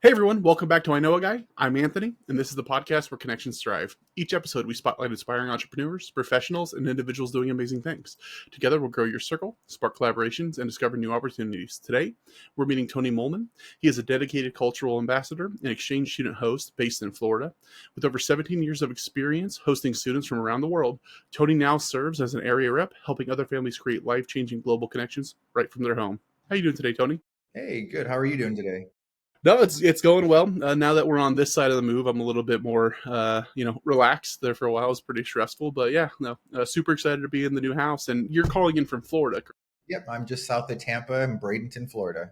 Hey everyone, welcome back to I Know a Guy. I'm Anthony, and this is the podcast where connections thrive. Each episode, we spotlight inspiring entrepreneurs, professionals, and individuals doing amazing things. Together, we'll grow your circle, spark collaborations, and discover new opportunities. Today, we're meeting Tony Mohlman. He is a dedicated cultural ambassador and exchange student host based in Florida. With over 17 years of experience hosting students from around the world, Tony now serves as an area rep, helping other families create life-changing global connections right from their home. How are you doing today, Tony? Hey, good. How are you doing today? No, it's going well. Now that we're on this side of the move, I'm a little bit more, relaxed. There for a while, it was pretty stressful, but yeah, no, super excited to be in the new house. And you're calling in from Florida. Yep, I'm just south of Tampa in Bradenton, Florida.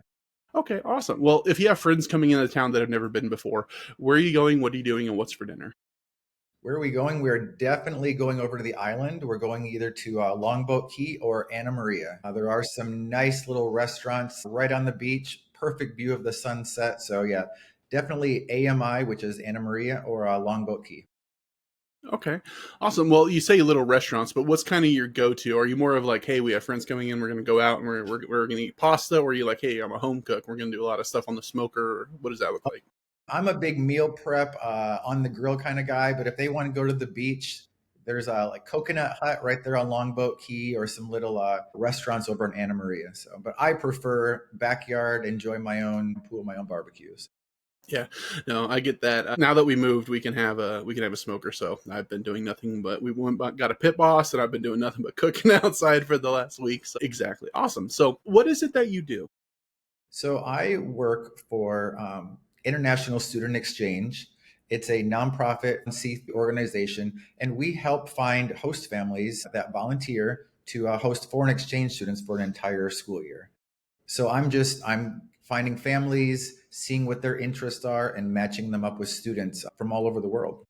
Okay, awesome. Well, if you have friends coming into town that have never been before, where are you going? What are you doing? And what's for dinner? Where are we going? We're definitely going over to the island. We're going either to Longboat Key or Anna Maria. There are some nice little restaurants right on the beach, perfect view of the sunset. So, yeah, definitely AMI, which is Anna Maria, or Longboat Key. Okay, awesome. Well, you say little restaurants, but what's kind of your go-to? Are you more of like, hey, we have friends coming in, we're going to go out and we're going to eat pasta, or are you like, hey, I'm a home cook, we're going to do a lot of stuff on the smoker? What does that look like? I'm a big meal prep on the grill kind of guy, but if they want to go to the beach, there's a like Coconut Hut right there on Longboat Key, or some little restaurants over in Anna Maria. So, but I prefer backyard, enjoy my own pool, my own barbecues. Yeah, no, I get that. Now that we moved, we can have a smoker. So I've been doing nothing but got a pit boss, and I've been doing nothing but cooking outside for the last week. So exactly, awesome. So what is it that you do? So I work for International Student Exchange. It's a nonprofit organization, and we help find host families that volunteer to host foreign exchange students for an entire school year. So I'm finding families, seeing what their interests are, and matching them up with students from all over the world.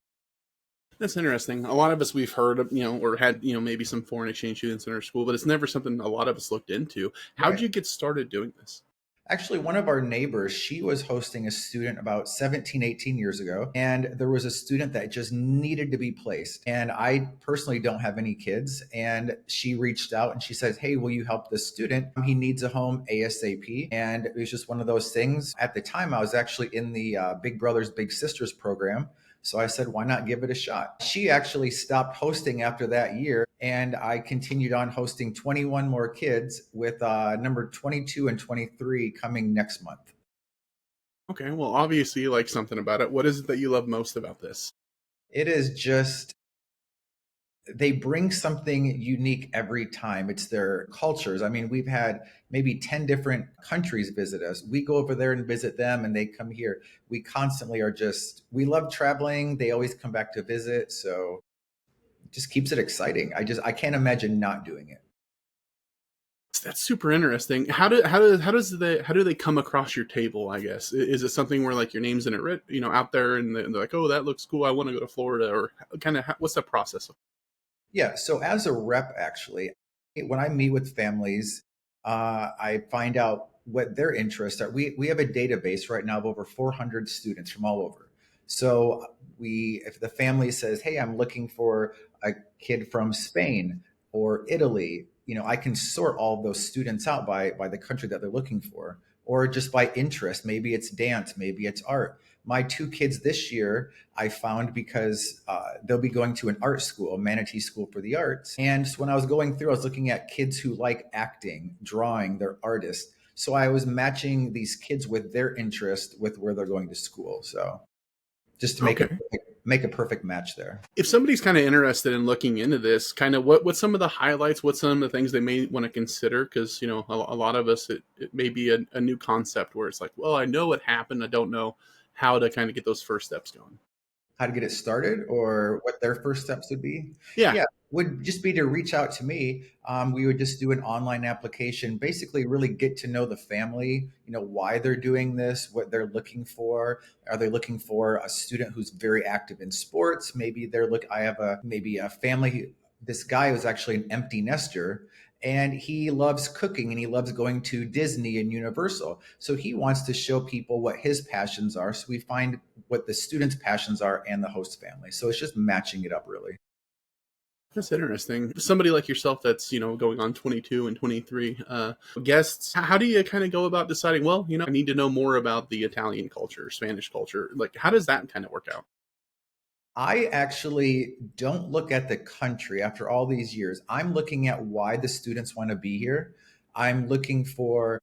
That's interesting. A lot of us we've heard of, or had, maybe some foreign exchange students in our school, but it's never something a lot of us looked into. How did Right. you get started doing this? Actually, one of our neighbors, she was hosting a student about 17, 18 years ago. And there was a student that just needed to be placed. And I personally don't have any kids. And she reached out and she says, hey, will you help this student? He needs a home ASAP. And it was just one of those things. At the time, I was actually in the Big Brothers Big Sisters program. So I said, why not give it a shot? She actually stopped hosting after that year, and I continued on hosting 21 more kids with number 22 and 23 coming next month. Okay, well, obviously you like something about it. What is it that you love most about this? It is just, they bring something unique every time. It's their cultures. I mean, we've had maybe 10 different countries visit us. We go over there and visit them, and they come here. We constantly are just, we love traveling. They always come back to visit. So it just keeps it exciting. I can't imagine not doing it. That's super interesting. How do they come across your table? I guess is it something where like your name's in it, out there, and they're like, oh, that looks cool. I want to go to Florida, or kind of what's that process? Yeah. So as a rep, actually, when I meet with families, I find out what their interests are. We have a database right now of over 400 students from all over. So if the family says, "Hey, I'm looking for a kid from Spain or Italy," I can sort all of those students out by the country that they're looking for, or just by interest. Maybe it's dance, maybe it's art. My two kids this year I found because they'll be going to an art school, a Manatee School for the Arts. And so when I was going through, I was looking at kids who like acting, drawing, they're artists. So I was matching these kids with their interest with where they're going to school. So just to Okay. make a perfect match there. If somebody's kind of interested in looking into this, kind of what's some of the highlights? What's some of the things they may want to consider? Because a lot of us, it may be a new concept where it's like, well, I know what happened, I don't know how to kind of get those first steps going. How to get it started or what their first steps would be. Yeah. Yeah, would just be to reach out to me. We would just do an online application, basically really get to know the family, why they're doing this, what they're looking for. Are they looking for a student who's very active in sports? Maybe I have maybe a family. This guy was actually an empty nester, and he loves cooking and he loves going to Disney and Universal. So he wants to show people what his passions are. So we find what the students' passions are and the host family. So it's just matching it up really. That's interesting. Somebody like yourself that's, going on 22 and 23 guests, how do you kind of go about deciding, well, I need to know more about the Italian culture, Spanish culture? Like, how does that kind of work out? I actually don't look at the country after all these years. I'm looking at why the students want to be here. I'm looking for,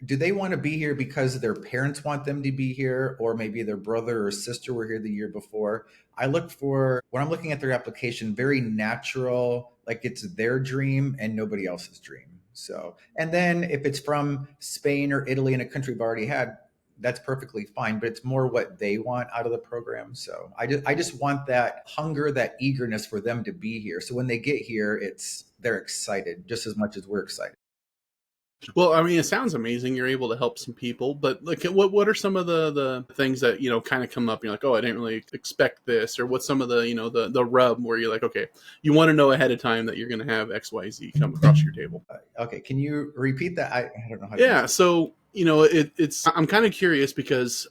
do they want to be here because their parents want them to be here, or maybe their brother or sister were here the year before? I look for, when I'm looking at their application, very natural, like it's their dream and nobody else's dream. So, and then if it's from Spain or Italy in a country we've already had, that's perfectly fine, but it's more what they want out of the program. So I just want that hunger, that eagerness for them to be here. So when they get here, they're excited just as much as we're excited. Well, I mean, it sounds amazing. You're able to help some people, but like, what are some of the things that kind of come up? You're like, oh, I didn't really expect this, or what's some of the the rub where you're like, okay, you want to know ahead of time that you're going to have X, Y, Z come across your table. Okay, can you repeat that? I don't know how to Yeah, answer. so it's I'm kind of curious because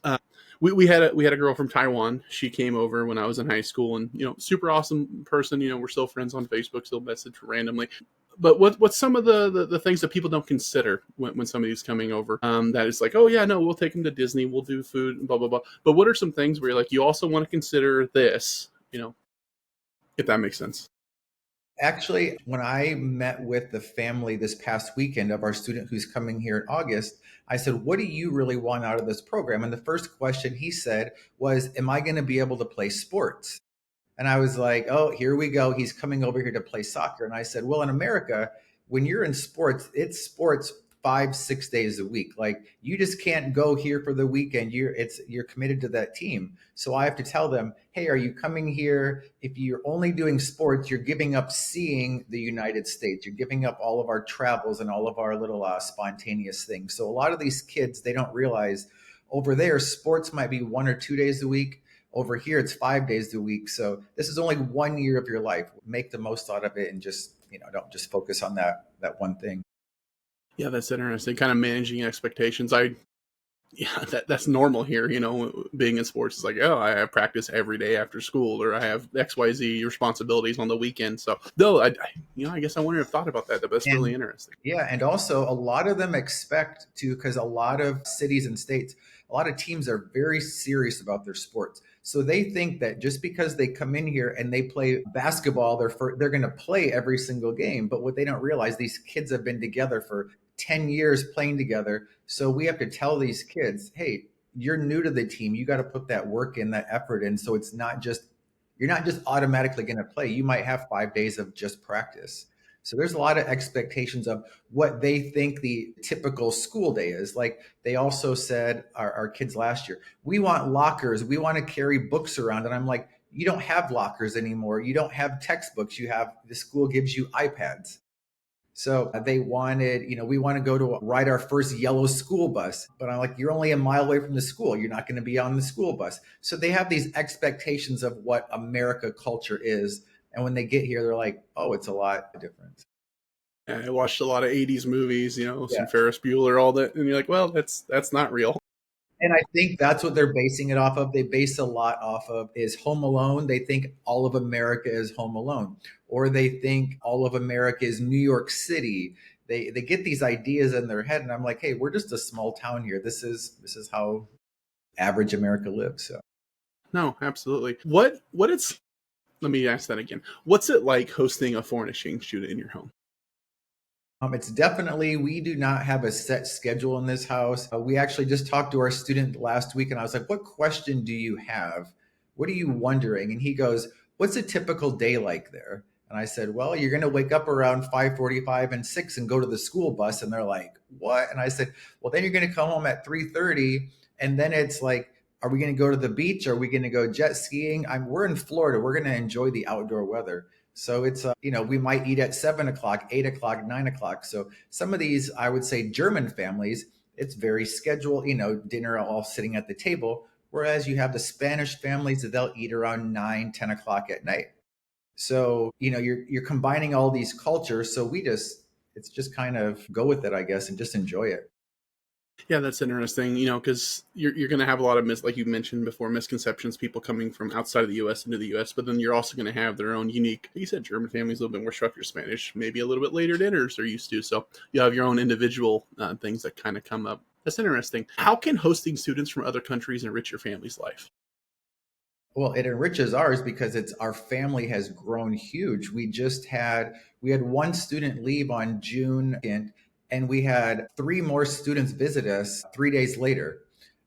we had a girl from Taiwan. She came over when I was in high school, and super awesome person. We're still friends on Facebook, still message randomly. But what's some of the things that people don't consider when somebody's coming over? That is like, oh yeah, no, we'll take them to Disney, we'll do food, blah blah blah. But what are some things where you're like, you also want to consider this, if that makes sense? Actually, when I met with the family this past weekend of our student who's coming here in August, I said, what do you really want out of this program? And the first question he said was, am I going to be able to play sports? And I was like, oh, here we go. He's coming over here to play soccer. And I said, well, in America, when you're in sports, it's sports 5, 6 days a week. Like you just can't go here for the weekend. You're committed to that team. So I have to tell them, hey, are you coming here? If you're only doing sports, you're giving up seeing the United States. You're giving up all of our travels and all of our little spontaneous things. So a lot of these kids, they don't realize over there, sports might be 1 or 2 days a week. Over here, it's 5 days a week. So this is only 1 year of your life. Make the most out of it and just, don't just focus on that one thing. Yeah, that's interesting. Kind of managing expectations. Yeah, that's normal here. Being in sports is like, oh, I have practice every day after school, or I have XYZ responsibilities on the weekend. So, though, I guess I wouldn't have thought about that, but that's really And interesting. yeah, and also a lot of them expect to, because a lot of cities and states, a lot of teams are very serious about their sports. So they think that just because they come in here and they play basketball, they're going to play every single game. But what they don't realize, these kids have been together for 10 years playing together. So we have to tell these kids, hey, you're new to the team. You got to put that work in, that effort in. So you're not just automatically going to play. You might have 5 days of just practice. So there's a lot of expectations of what they think the typical school day is. Like they also said, our kids last year, we want lockers, we want to carry books around. And I'm like, you don't have lockers anymore. You don't have textbooks. The school gives you iPads. So they wanted, we want to go to ride our first yellow school bus. But I'm like, you're only a mile away from the school. You're not going to be on the school bus. So they have these expectations of what America culture is. And when they get here, they're like, oh, it's a lot different. I watched a lot of '80s movies, Yeah. some Ferris Bueller, all that, and you're like, well, that's not real. And I think that's what they're basing it off of. They base a lot off of is Home Alone. They think all of America is Home Alone, or they think all of America is New York City. They get these ideas in their head, and I'm like, hey, we're just a small town here. This is how average America lives. So No, absolutely. What it's Let me ask that again. What's it like hosting a foreign exchange student in your home? It's definitely, we do not have a set schedule in this house. We actually just talked to our student last week, and I was like, what question do you have? What are you wondering? And he goes, what's a typical day like there? And I said, well, you're going to wake up around 5:45 and 6 and go to the school bus. And they're like, what? And I said, well, then you're going to come home at 3:30. And then it's like, are we going to go to the beach? Are we going to go jet skiing? We're in Florida. We're going to enjoy the outdoor weather. So it's, we might eat at 7 o'clock, 8 o'clock, 9 o'clock. So some of these, I would say German families, it's very scheduled, dinner all sitting at the table. Whereas you have the Spanish families that they'll eat around 9, 10 o'clock at night. So, you're combining all these cultures. So it's just kind of go with it, I guess, and just enjoy it. Yeah, that's interesting. Because you're going to have a lot of like you mentioned before, misconceptions. People coming from outside of the U.S. into the U.S., but then you're also going to have their own unique. Like you said, German families a little bit more structured. Spanish, maybe a little bit later dinners they're used to. So you have your own individual things that kind of come up. That's interesting. How can hosting students from other countries enrich your family's life? Well, it enriches ours because it's our family has grown huge. We had one student leave on June 2nd, and we had three more students visit us 3 days later.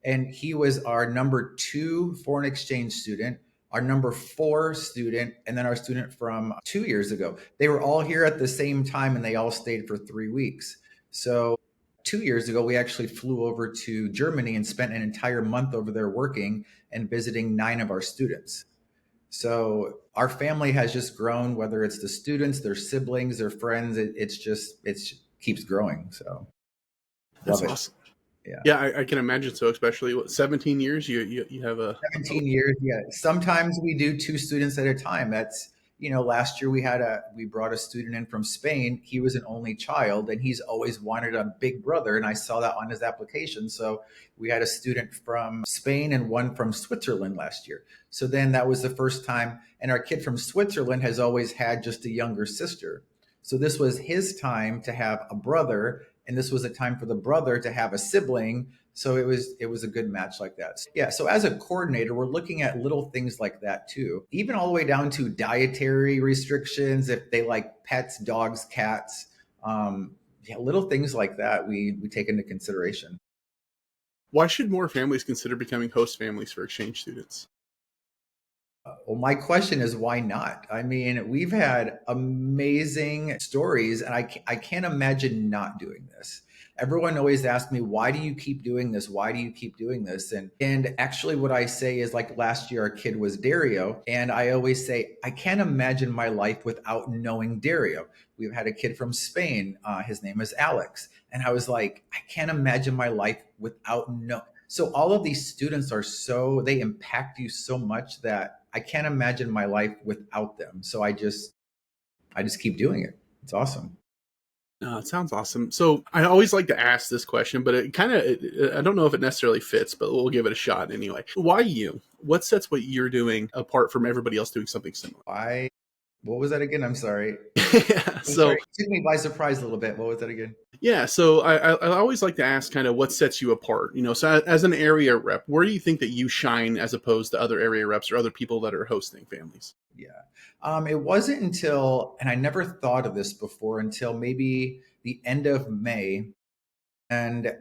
And he was our number two foreign exchange student, our number four student, and then our student from 2 years ago. They were all here at the same time and they all stayed for 3 weeks. So 2 years ago, we actually flew over to Germany and spent an entire month over there working and visiting nine of our students. So our family has just grown, whether it's the students, their siblings, their friends. It keeps growing. So That's love it. awesome. Yeah. Yeah, I can imagine so. Especially 17 years. You have a 17 years. Yeah. Sometimes we do two students at a time. Last year we brought a student in from Spain. He was an only child and he's always wanted a big brother. And I saw that on his application. So we had a student from Spain and one from Switzerland last year. So then that was the first time. And our kid from Switzerland has always had just a younger sister. So this was his time to have a brother. And this was a time for the brother to have a sibling. So it was a good match like that. Yeah. So as a coordinator, we're looking at little things like that too, even all the way down to dietary restrictions, if they like pets, dogs, cats, yeah, little things like that we take into consideration. Why should more families consider becoming host families for exchange students? Well, my question is why not? I mean, we've had amazing stories, and I can't imagine not doing this. Everyone always asks me, why do you keep doing this? Why do you keep doing this? And actually what I say is like last year our kid was Dario, and I always say, I can't imagine my life without knowing Dario. We've had a kid from Spain, his name is Alex. And I was like, I can't imagine my life without know. So all of these students they impact you so much that I can't imagine my life without them. So I just keep doing it. It's awesome. It sounds awesome. So I always like to ask this question, but it kind of, I don't know if it necessarily fits, but we'll give it a shot anyway. Why you? What sets what you're doing apart from everybody else doing something similar? What was that again? I'm sorry. Yeah. I'm sorry. So It took me by surprise a little bit. What was that again? yeah, so I always like to ask kind of what sets you apart. So as an area rep, where do you think that you shine as opposed to other area reps or other people that are hosting families? Yeah. It wasn't until, and I never thought of this before until maybe the end of May. And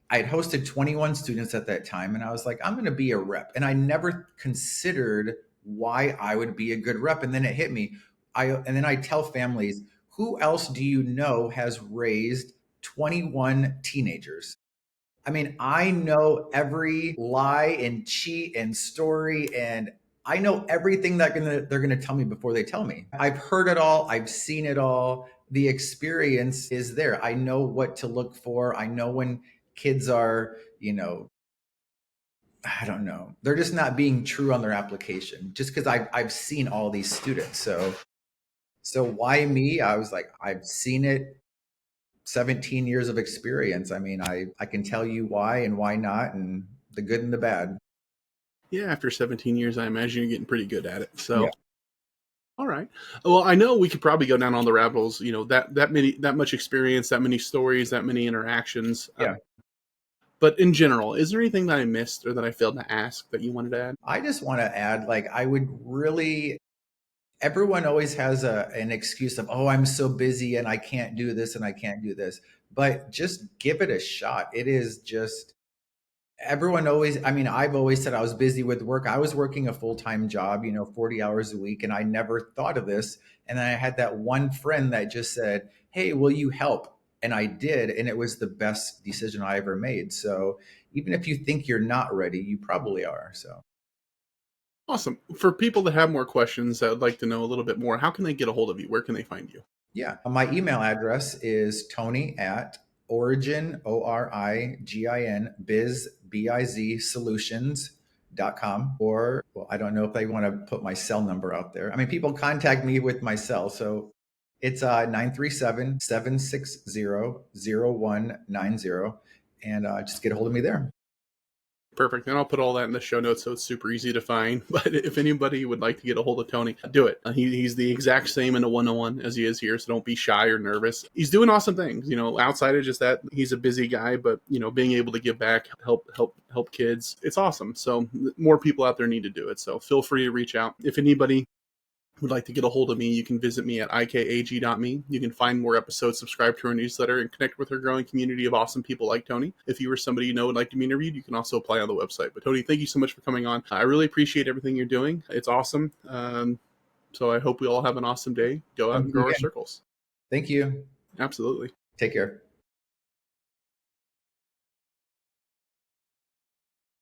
I had hosted 21 students at that time. And I was like, I'm going to be a rep. And I never considered why I would be a good rep. And then it hit me. And then I tell families, who else do you know has raised 21 teenagers? I mean, I know every lie and cheat and story, and I know everything they're gonna tell me before they tell me. I've heard it all, I've seen it all. The experience is there. I know what to look for. I know when kids are, I don't know, they're just not being true on their application. Just because I've seen all these students. So why me? I was like, I've seen it 17 years of experience. I mean, I can tell you why and why not, and the good and the bad. Yeah, after 17 years, I imagine you're getting pretty good at it. Yeah. So, all right. Well, I know we could probably go down on the rabbit holes. That much experience, that many stories, that many interactions. Yeah. But in general, is there anything that I missed or that I failed to ask that you wanted to add? I just want to add, like, I would really, everyone always has an excuse of, oh, I'm so busy and I can't do this and I can't do this. But just give it a shot. It is just, everyone always, I mean, I've always said I was busy with work. I was working a full-time job, 40 hours a week, and I never thought of this. And then I had that one friend that just said, hey, will you help? And I did, and it was the best decision I ever made. So even if you think you're not ready, you probably are. So Awesome. For people that have more questions that would like to know a little bit more, how can they get a hold of you? Where can they find you? yeah, my email address is Tony at origin, ORIGIN, biz solutions.com. Or, well, I don't know if they want to put my cell number out there. I mean, people contact me with my cell. So it's 937-760-0190. and just get a hold of me there. Perfect. And I'll put all that in the show notes so it's super easy to find. But if anybody would like to get a hold of Tony, do it. He's the exact same in a one-on-one as he is here, so don't be shy or nervous. He's doing awesome things. Outside of just that, he's a busy guy, but being able to give back, help kids, it's awesome. So more people out there need to do it. So feel free to reach out. If anybody would like to get a hold of me, you can visit me at ikag.me. You can find more episodes, subscribe to our newsletter, and connect with our growing community of awesome people like Tony. If you or somebody would like to be interviewed, you can also apply on the website. But Tony, thank you so much for coming on. I really appreciate everything you're doing. It's awesome. So I hope we all have an awesome day. Go out and grow our circles. Thank you. Absolutely. Take care.